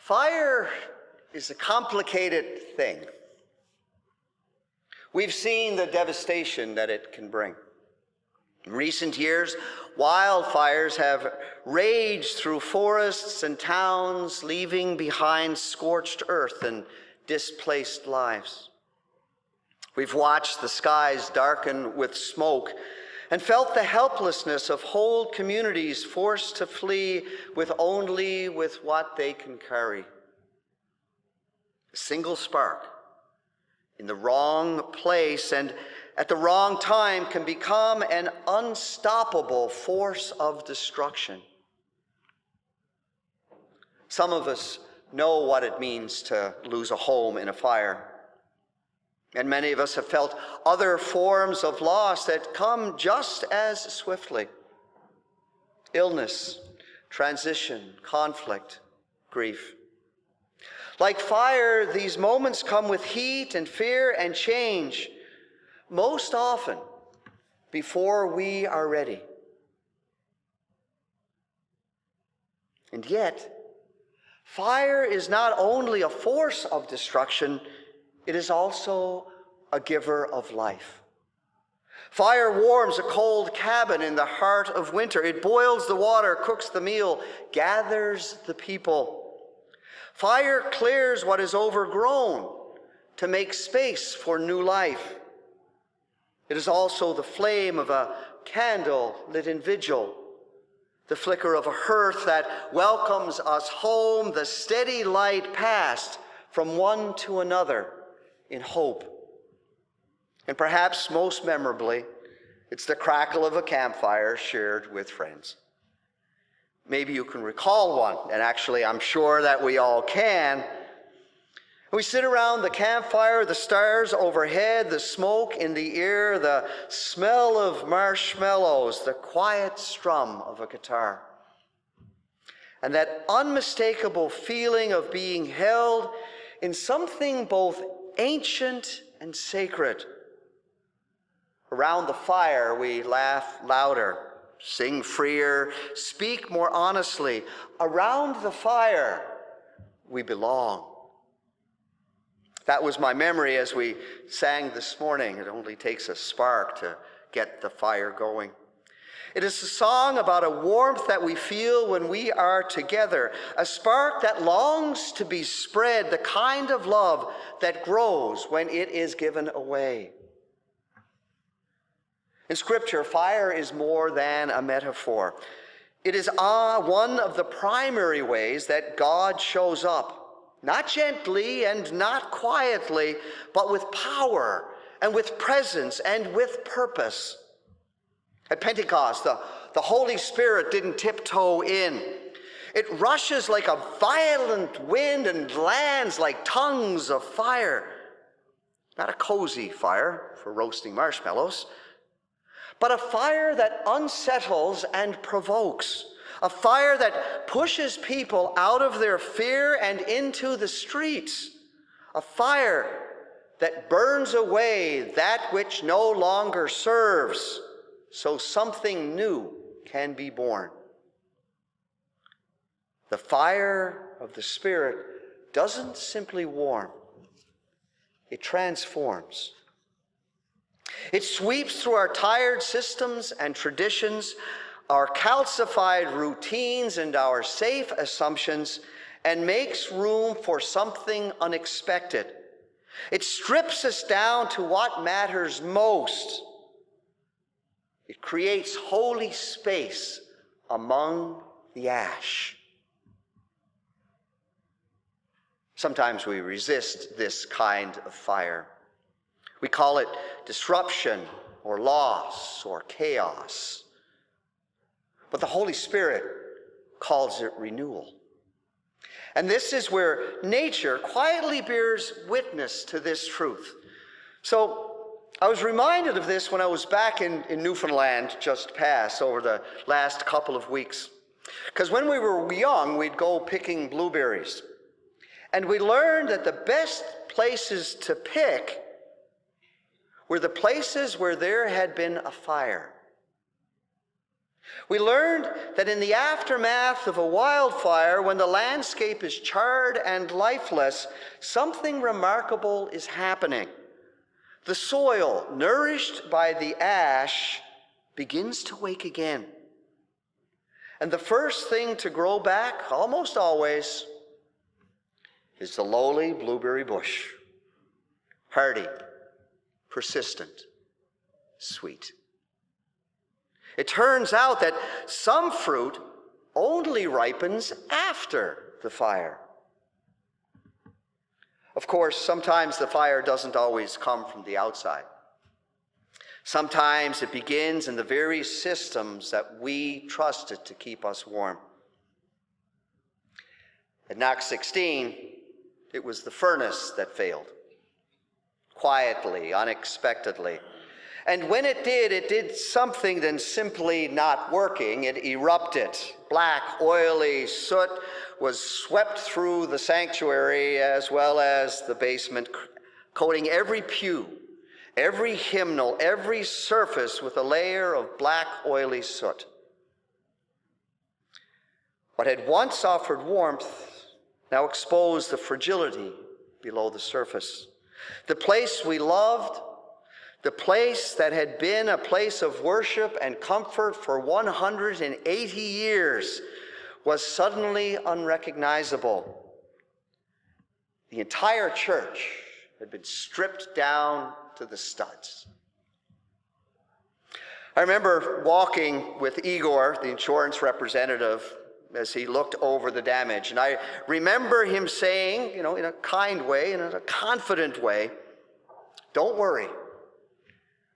Fire is a complicated thing. We've seen the devastation that it can bring. In recent years, wildfires have raged through forests and towns, leaving behind scorched earth and displaced lives. We've watched the skies darken with smoke and felt the helplessness of whole communities forced to flee with only what they can carry. A single spark in the wrong place and at the wrong time can become an unstoppable force of destruction. Some of us know what it means to lose a home in a fire. And many of us have felt other forms of loss that come just as swiftly. Illness, transition, conflict, grief. Like fire, these moments come with heat and fear and change, most often before we are ready. And yet, fire is not only a force of destruction, it is also a giver of life. Fire warms a cold cabin in the heart of winter. It boils the water, cooks the meal, gathers the people. Fire clears what is overgrown to make space for new life. It is also the flame of a candle lit in vigil, the flicker of a hearth that welcomes us home, the steady light passed from one to another in hope. And perhaps most memorably, it's the crackle of a campfire shared with friends. Maybe you can recall one, and actually I'm sure that we all can. We sit around the campfire, the stars overhead, the smoke in the air, the smell of marshmallows, the quiet strum of a guitar. And that unmistakable feeling of being held in something both ancient and sacred. Around the fire, we laugh louder, sing freer, speak more honestly. Around the fire, we belong. That was my memory as we sang this morning. It only takes a spark to get the fire going. It is a song about a warmth that we feel when we are together, a spark that longs to be spread, the kind of love that grows when it is given away. In Scripture, fire is more than a metaphor. It is one of the primary ways that God shows up, not gently and not quietly, but with power and with presence and with purpose. At Pentecost, the Holy Spirit didn't tiptoe in. It rushes like a violent wind and lands like tongues of fire. Not a cozy fire for roasting marshmallows, but a fire that unsettles and provokes. A fire that pushes people out of their fear and into the streets. A fire that burns away that which no longer serves, so something new can be born. The fire of the Spirit doesn't simply warm, it transforms. It sweeps through our tired systems and traditions, our calcified routines and our safe assumptions, and makes room for something unexpected. It strips us down to what matters most. It creates holy space among the ash. Sometimes we resist this kind of fire. We call it disruption or loss or chaos. But the Holy Spirit calls it renewal. And this is where nature quietly bears witness to this truth. So I was reminded of this when I was back in Newfoundland just past over the last couple of weeks. Because when we were young, we'd go picking blueberries. And we learned that the best places to pick were the places where there had been a fire. We learned that in the aftermath of a wildfire, when the landscape is charred and lifeless, something remarkable is happening. The soil, nourished by the ash, begins to wake again. And the first thing to grow back, almost always, is the lowly blueberry bush. Hardy, persistent, sweet. It turns out that some fruit only ripens after the fire. Of course, sometimes the fire doesn't always come from the outside. Sometimes it begins in the very systems that we trusted to keep us warm. At Knox 16, it was the furnace that failed. Quietly, unexpectedly. And when it did something than simply not working. It erupted. Black, oily soot was swept through the sanctuary as well as the basement, coating every pew, every hymnal, every surface with a layer of black, oily soot. What had once offered warmth now exposed the fragility below the surface. The place we loved, the place that had been a place of worship and comfort for 180 years, was suddenly unrecognizable. The entire church had been stripped down to the studs. I remember walking with Igor, the insurance representative, as he looked over the damage. And I remember him saying, in a kind way, in a confident way, "Don't worry.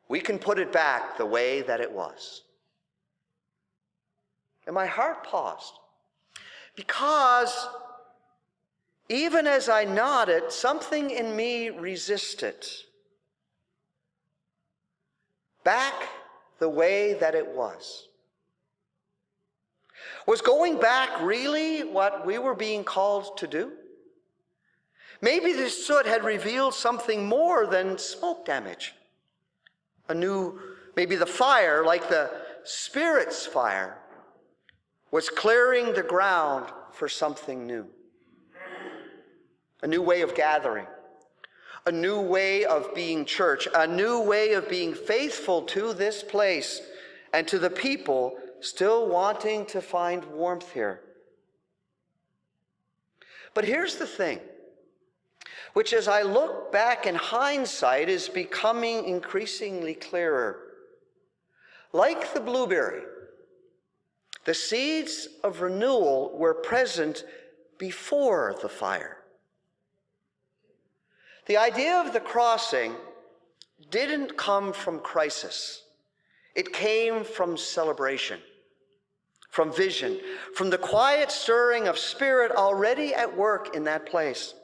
We can put it back the way that it was." And my heart paused. Because even as I nodded, something in me resisted. Back the way that it was. Was going back really what we were being called to do? Maybe the soot had revealed something more than smoke damage. Maybe the fire, like the Spirit's fire, was clearing the ground for something new. A new way of gathering, a new way of being church, a new way of being faithful to this place and to the people still wanting to find warmth here. But here's the thing, which as I look back in hindsight is becoming increasingly clearer. Like the blueberry, the seeds of renewal were present before the fire. The idea of the crossing didn't come from crisis. It came from celebration, from vision, from the quiet stirring of spirit already at work in that place.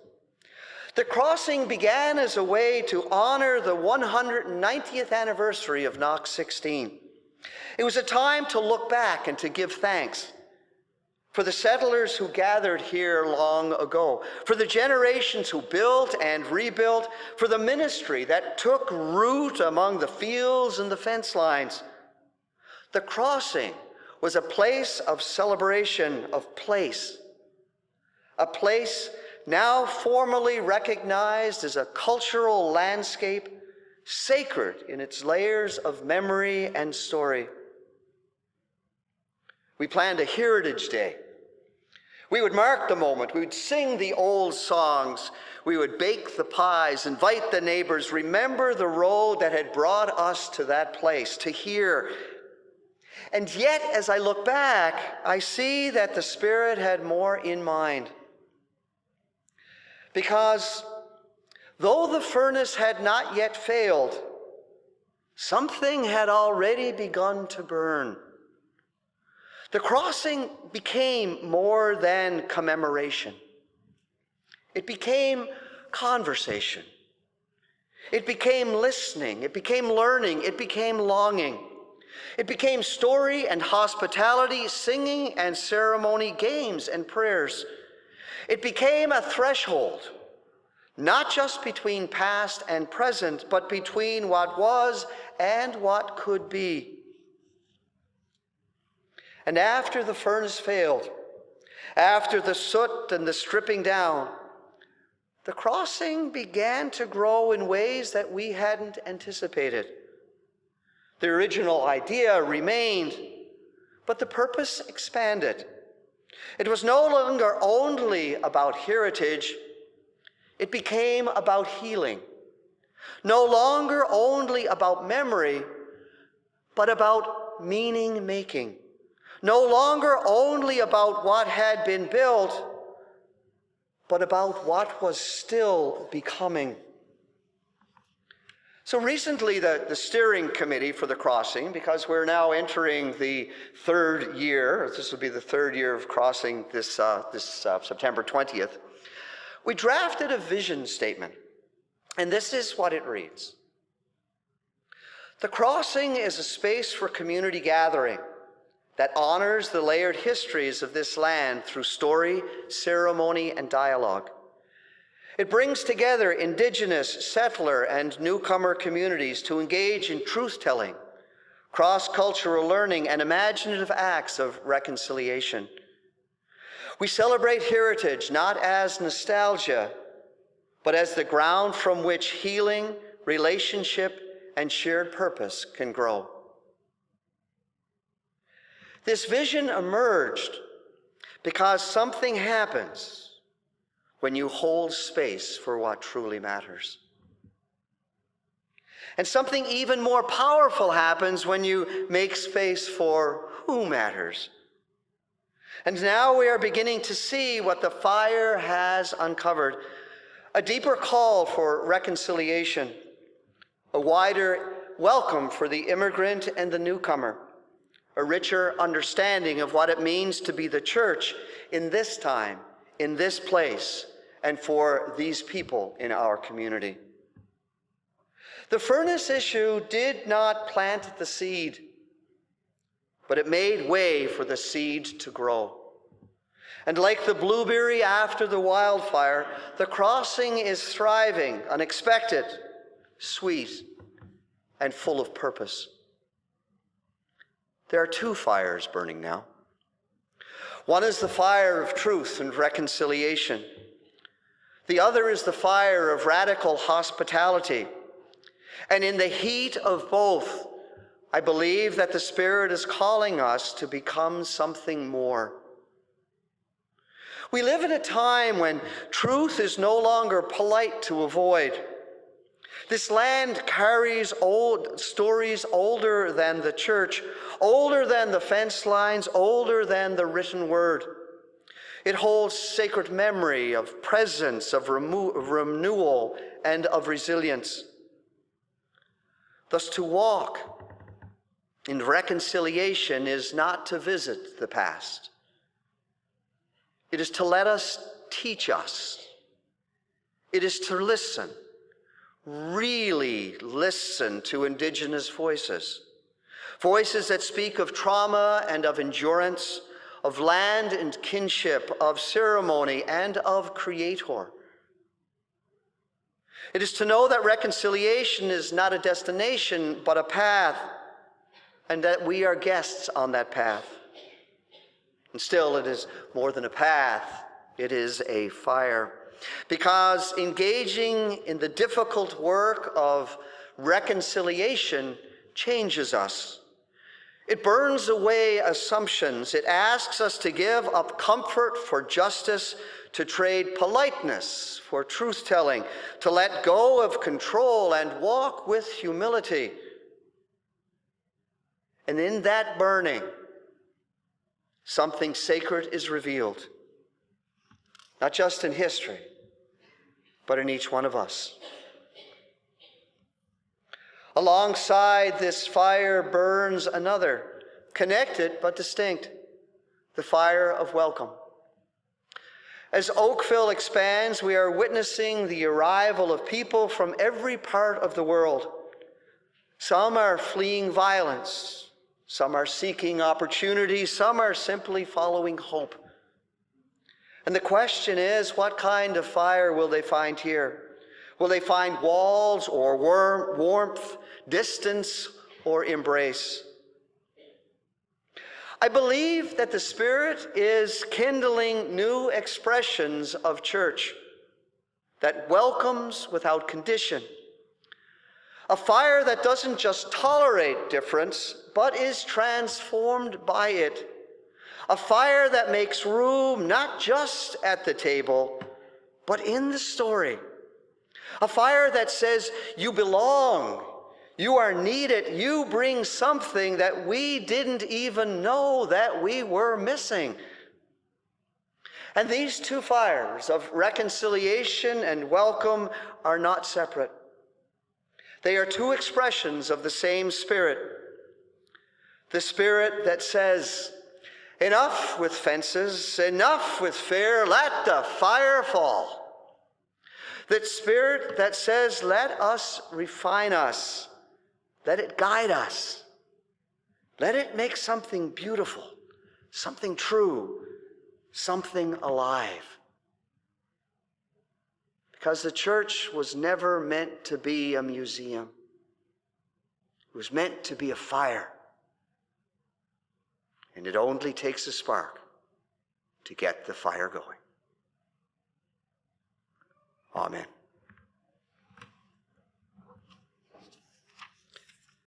The crossing began as a way to honor the 190th anniversary of Knox 16. It was a time to look back and to give thanks for the settlers who gathered here long ago, for the generations who built and rebuilt, for the ministry that took root among the fields and the fence lines. The crossing was a place of celebration of place, a place now formally recognized as a cultural landscape, sacred in its layers of memory and story. We planned a Heritage Day. We would mark the moment. We would sing the old songs. We would bake the pies, invite the neighbors, remember the road that had brought us to that place, to here. And yet, as I look back, I see that the Spirit had more in mind. Because though the furnace had not yet failed, something had already begun to burn. The crossing became more than commemoration. It became conversation. It became listening. It became learning. It became longing. It became story and hospitality, singing and ceremony, games and prayers. It became a threshold, not just between past and present, but between what was and what could be. And after the furnace failed, after the soot and the stripping down, the crossing began to grow in ways that we hadn't anticipated. The original idea remained, but the purpose expanded. It was no longer only about heritage, it became about healing. No longer only about memory, but about meaning-making. No longer only about what had been built, but about what was still becoming. So recently, the steering committee for the crossing, because we're now entering the third year, this will be the third year of crossing this September 20th, we drafted a vision statement, and this is what it reads. The crossing is a space for community gathering that honors the layered histories of this land through story, ceremony, and dialogue. It brings together indigenous, settler, and newcomer communities to engage in truth-telling, cross-cultural learning, and imaginative acts of reconciliation. We celebrate heritage not as nostalgia, but as the ground from which healing, relationship, and shared purpose can grow. This vision emerged because something happens when you hold space for what truly matters. And something even more powerful happens when you make space for who matters. And now we are beginning to see what the fire has uncovered, a deeper call for reconciliation, a wider welcome for the immigrant and the newcomer, a richer understanding of what it means to be the church in this time, in this place, and for these people in our community. The furnace issue did not plant the seed, but it made way for the seed to grow. And like the blueberry after the wildfire, the crossing is thriving, unexpected, sweet, and full of purpose. There are two fires burning now. One is the fire of truth and reconciliation. The other is the fire of radical hospitality. And in the heat of both, I believe that the Spirit is calling us to become something more. We live in a time when truth is no longer polite to avoid. This land carries old stories older than the church, older than the fence lines, older than the written word. It holds sacred memory of presence, of renewal, and of resilience. Thus, to walk in reconciliation is not to visit the past. It is to let us teach us. It is to listen. Really listen to indigenous voices. Voices that speak of trauma and of endurance, of land and kinship, of ceremony and of creator. It is to know that reconciliation is not a destination, but a path, and that we are guests on that path. And still, it is more than a path, it is a fire. Because engaging in the difficult work of reconciliation changes us. It burns away assumptions. It asks us to give up comfort for justice, to trade politeness for truth-telling, to let go of control and walk with humility. And in that burning, something sacred is revealed. Not just in history, but in each one of us. Alongside this fire burns another, connected but distinct, the fire of welcome. As Oakville expands, we are witnessing the arrival of people from every part of the world. Some are fleeing violence, some are seeking opportunity, some are simply following hope. And the question is, what kind of fire will they find here? Will they find walls or warmth, distance or embrace? I believe that the Spirit is kindling new expressions of church that welcomes without condition. A fire that doesn't just tolerate difference, but is transformed by it. A fire that makes room not just at the table, but in the story. A fire that says, you belong, you are needed, you bring something that we didn't even know that we were missing. And these two fires of reconciliation and welcome are not separate. They are two expressions of the same Spirit. The Spirit that says, enough with fences, enough with fear, let the fire fall. That Spirit that says, let us refine us, let it guide us, let it make something beautiful, something true, something alive. Because the church was never meant to be a museum. It was meant to be a fire. And it only takes a spark to get the fire going. Amen.